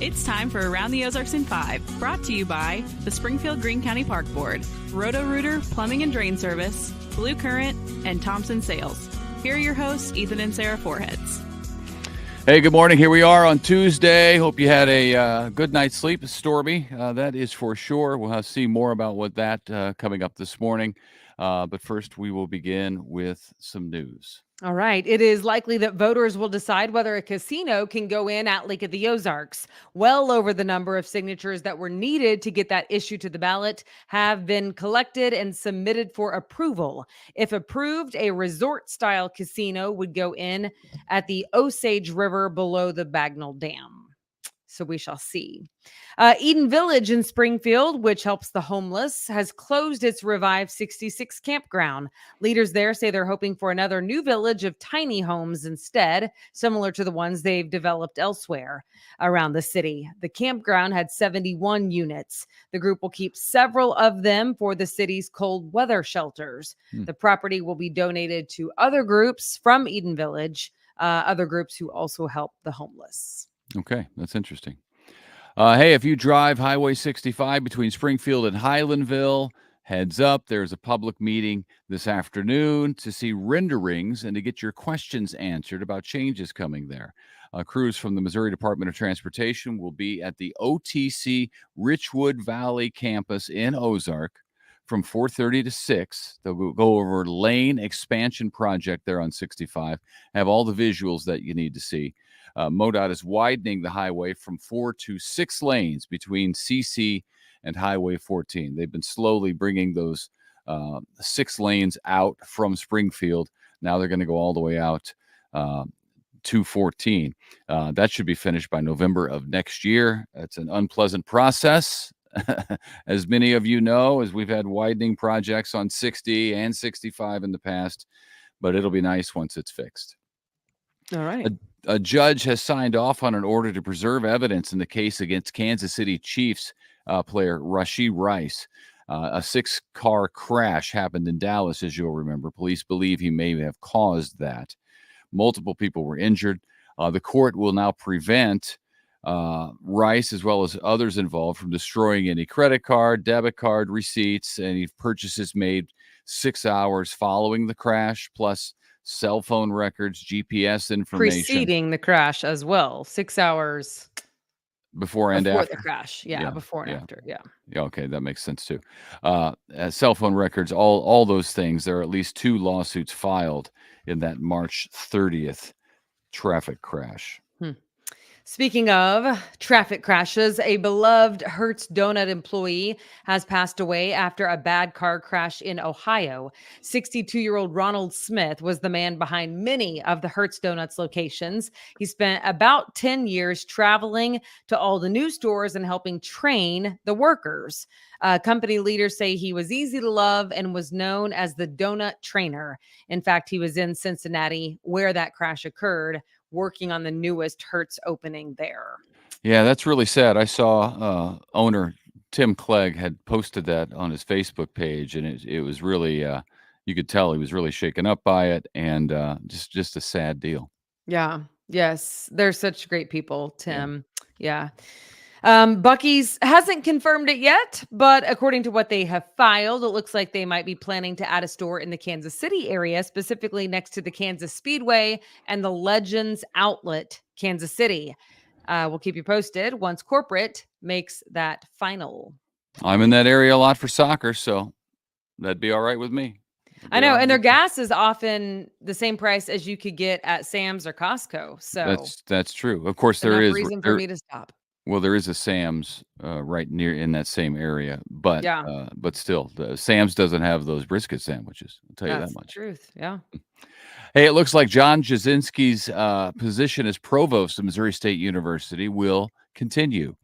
It's time for Around the Ozarks in 5, brought to you by the Springfield Greene County Park Board, Roto-Rooter Plumbing and Drain Service, Blue Current, and Thompson Sales. Here are your hosts, Ethan and Sarah Foreheads. Hey, good morning. Here we are on Tuesday. Hope you had a good night's sleep. It's stormy, that is for sure. We'll see more about what that coming up this morning. But first, we will begin with some news. All right. It is likely that voters will decide whether a casino can go in at Lake of the Ozarks. Well over the number of signatures that were needed to get that issue to the ballot have been collected and submitted for approval. If approved, a resort-style casino would go in at the Osage River below the Bagnell Dam. So we shall see. Eden Village in Springfield, which helps the homeless, has closed its Revive 66 campground. Leaders there say they're hoping for another new village of tiny homes instead, similar to the ones they've developed elsewhere around the city. The campground had 71 units. The group will keep several of them for the city's cold weather shelters. The property will be donated to other groups from Eden Village, other groups who also help the homeless. Okay, that's interesting. Hey, if you drive Highway 65 between Springfield and Highlandville, heads up, there's a public meeting this afternoon to see renderings and to get your questions answered about changes coming there. Crews from the Missouri Department of Transportation will be at the OTC Richwood Valley campus in Ozark from 4:30 to 6. They'll go over lane expansion project there on 65, have all the visuals that you need to see. MoDOT is widening the highway from 4 to 6 lanes between CC and Highway 14. They've been slowly bringing those 6 lanes out from Springfield. Now they're going to go all the way out to 14. That should be finished by November of next year. It's an unpleasant process. As many of you know, as we've had widening projects on 60 and 65 in the past, but it'll be nice once it's fixed. All right. A judge has signed off on an order to preserve evidence in the case against Kansas City Chiefs player Rashee Rice. A 6-car crash happened in Dallas, as you'll remember. Police believe he may have caused that. Multiple people were injured. The court will now prevent Rice, as well as others involved, from destroying any credit card, debit card receipts, any purchases made 6 hours following the crash, plus cell phone records, GPS information. Preceding the crash as well. 6 hours before and before after the crash. Yeah, before and after. Yeah. Yeah, okay, that makes sense too. Cell phone records, all those things. There are at least 2 lawsuits filed in that March 30th traffic crash. Speaking of traffic crashes, a beloved Hertz Donut employee has passed away after a bad car crash in Ohio. 62-year-old Ronald Smith was the man behind many of the Hertz Donuts locations. He spent about 10 years traveling to all the new stores and helping train the workers. Company leaders say he was easy to love and was known as the donut trainer. In fact, he was in Cincinnati where that crash occurred, working on the newest Hertz opening there. Yeah, that's really sad. I saw owner Tim Clegg had posted that on his Facebook page, and it was really, you could tell he was really shaken up by it, and just a sad deal. Yeah. Yes. They're such great people, Tim. Yeah. Buc-ee's hasn't confirmed it yet, but according to what they have filed, it looks like they might be planning to add a store in the Kansas City area, specifically next to the Kansas Speedway and the Legends Outlet, Kansas City. We'll keep you posted once corporate makes that final. I'm in that area a lot for soccer, so that'd be all right with me. I know, and their gas is often the same price as you could get at Sam's or Costco. So that's true. Of course, there is reason for me to stop. Well, there is a Sam's right near in that same area, but still, the Sam's doesn't have those brisket sandwiches. I'll tell you that much. That's the truth. Yeah. Hey, it looks like John Jasinski's position as provost of Missouri State University will continue.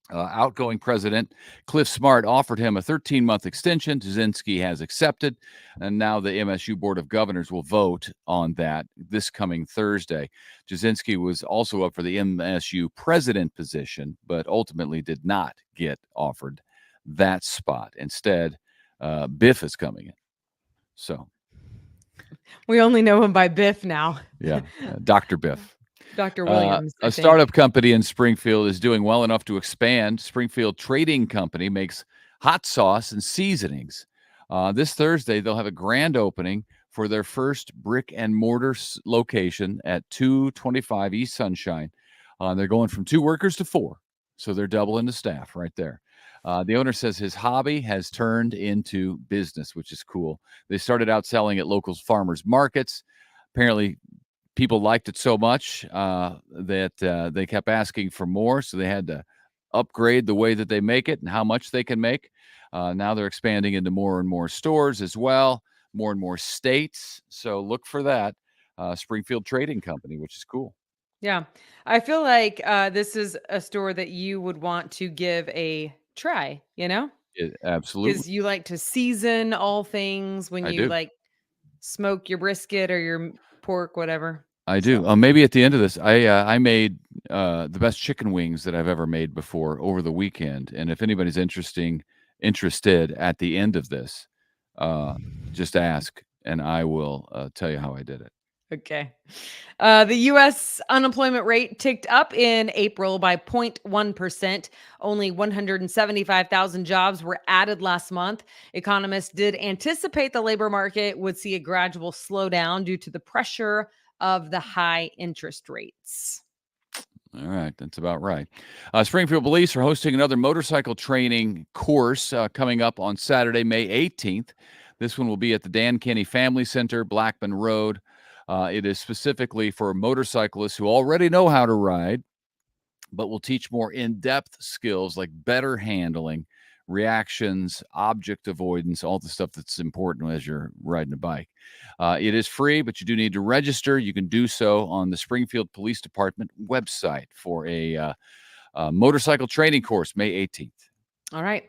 Outgoing president Cliff Smart offered him a 13-month extension. Jasinski has accepted, and now the MSU Board of Governors will vote on that this coming Thursday. Jasinski was also up for the MSU president position, but ultimately did not get offered that spot. Instead, Biff is coming in. So we only know him by Biff now. Yeah, Dr. Biff. Dr. Williams, I A think. startup company in Springfield is doing well enough to expand. Springfield Trading Company makes hot sauce and seasonings. This Thursday, they'll have a grand opening for their first brick and mortar location at 225 East Sunshine. They're going from 2 workers to 4, so they're doubling the staff right there. The owner says his hobby has turned into business, which is cool. They started out selling at local farmers markets. Apparently, people liked it so much that they kept asking for more, so they had to upgrade the way that they make it and how much they can make. Now they're expanding into more and more stores as well, more and more states. So look for that. Springfield Trading Company, which is cool. Yeah. I feel like this is a store that you would want to give a try, Absolutely. because you like to season all things when I you do. like smoke your brisket or your pork, whatever. I do. So, Maybe at the end of this, I made the best chicken wings that I've ever made before over the weekend. And if anybody's interested at the end of this, just ask, and I will tell you how I did it. okay. The U.S. unemployment rate ticked up in April by 0.1%. Only 175,000 jobs were added last month. Economists did anticipate the labor market would see a gradual slowdown due to the pressure of the high interest rates. All right, that's about right. Springfield Police are hosting another motorcycle training course coming up on Saturday, May 18th. This one will be at the Dan Kenny Family Center, Blackman Road. It is specifically for motorcyclists who already know how to ride, but will teach more in-depth skills like better handling, reactions, object avoidance, all the stuff that's important as you're riding a bike. It is free, but you do need to register. You can do so on the Springfield Police Department website for a motorcycle training course, May 18th. All right.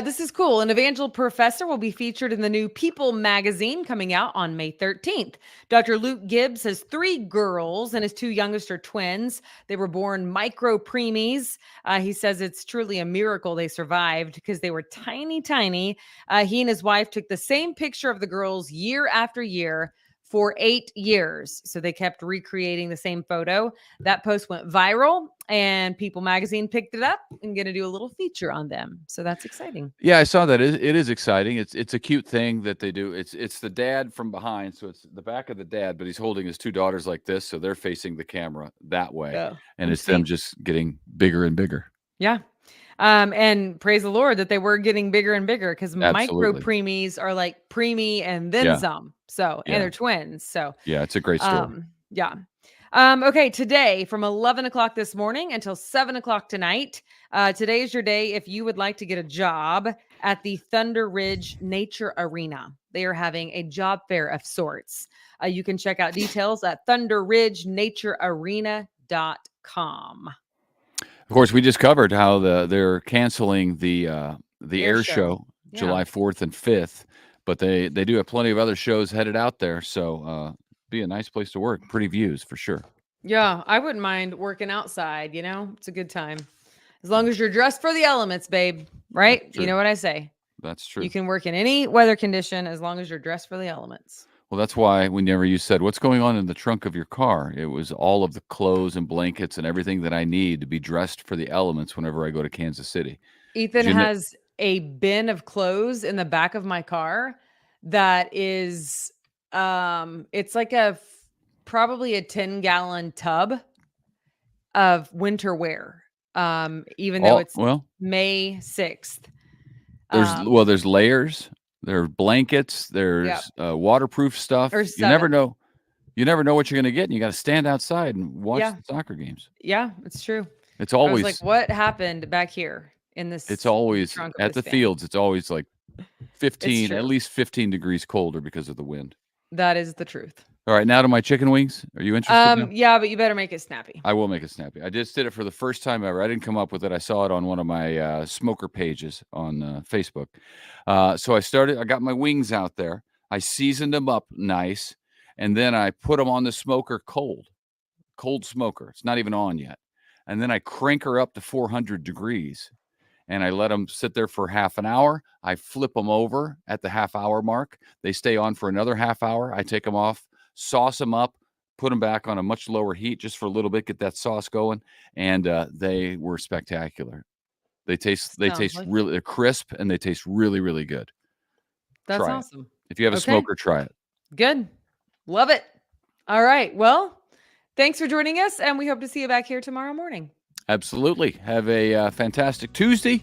This is cool. An evangel professor will be featured in the new People magazine coming out on May 13th. Dr. Luke Gibbs has 3 girls, and his 2 youngest are twins. They were born micro preemies. He says it's truly a miracle they survived because they were tiny, tiny. He and his wife took the same picture of the girls year after year for 8 years. So they kept recreating the same photo. That post went viral, and People magazine picked it up and going to do a little feature on them. So that's exciting. Yeah, I saw that. It is exciting. It's a cute thing that they do. It's the dad from behind, so it's the back of the dad, but he's holding his 2 daughters like this, so they're facing the camera that way, and it's them just getting bigger and bigger. Yeah. And praise the Lord that they were getting bigger and bigger, because micro preemies are like preemie and then some. So, and they're twins. So yeah, it's a great story. Yeah. Okay, today from 11 o'clock this morning until 7 o'clock tonight. Today is your day if you would like to get a job at the Thunder Ridge Nature Arena. They are having a job fair of sorts. You can check out details at thunderridgenaturearena.com. Of course, we just covered how they're canceling the air show July 4th and 5th, but they do have plenty of other shows headed out there. So be a nice place to work. Pretty views for sure. Yeah, I wouldn't mind working outside. It's a good time. As long as you're dressed for the elements, babe. Right? You know what I say? That's true. You can work in any weather condition as long as you're dressed for the elements. Well, that's why whenever you said, what's going on in the trunk of your car? It was all of the clothes and blankets and everything that I need to be dressed for the elements whenever I go to Kansas City. Ethan has a bin of clothes in the back of my car that is, it's like probably a 10-gallon tub of winter wear. Even though it's May 6th. There's layers. There are blankets. There's waterproof stuff. You never know. You never know what you're going to get, and you got to stand outside and watch the soccer games. Yeah, it's true. It's always like, what happened back here in this? It's always at the fields. It's always like 15, at least 15 degrees colder because of the wind. That is the truth. All right, now to my chicken wings. Are you interested? Now? Yeah, but you better make it snappy. I will make it snappy. I just did it for the first time ever. I didn't come up with it. I saw it on one of my smoker pages on Facebook. So I got my wings out there. I seasoned them up nice, and then I put them on the smoker cold smoker. It's not even on yet. And then I crank her up to 400 degrees, and I let them sit there for half an hour. I flip them over at the half-hour mark. They stay on for another half hour. I take them off, sauce them up, put them back on a much lower heat just for a little bit, get that sauce going, and they were spectacular. They taste really, they're crisp and they taste really, really good. That's Try awesome. it. If you have a smoker, try it. Good. Love it. All right. Well, thanks for joining us, and we hope to see you back here tomorrow morning. Absolutely. Have a fantastic Tuesday,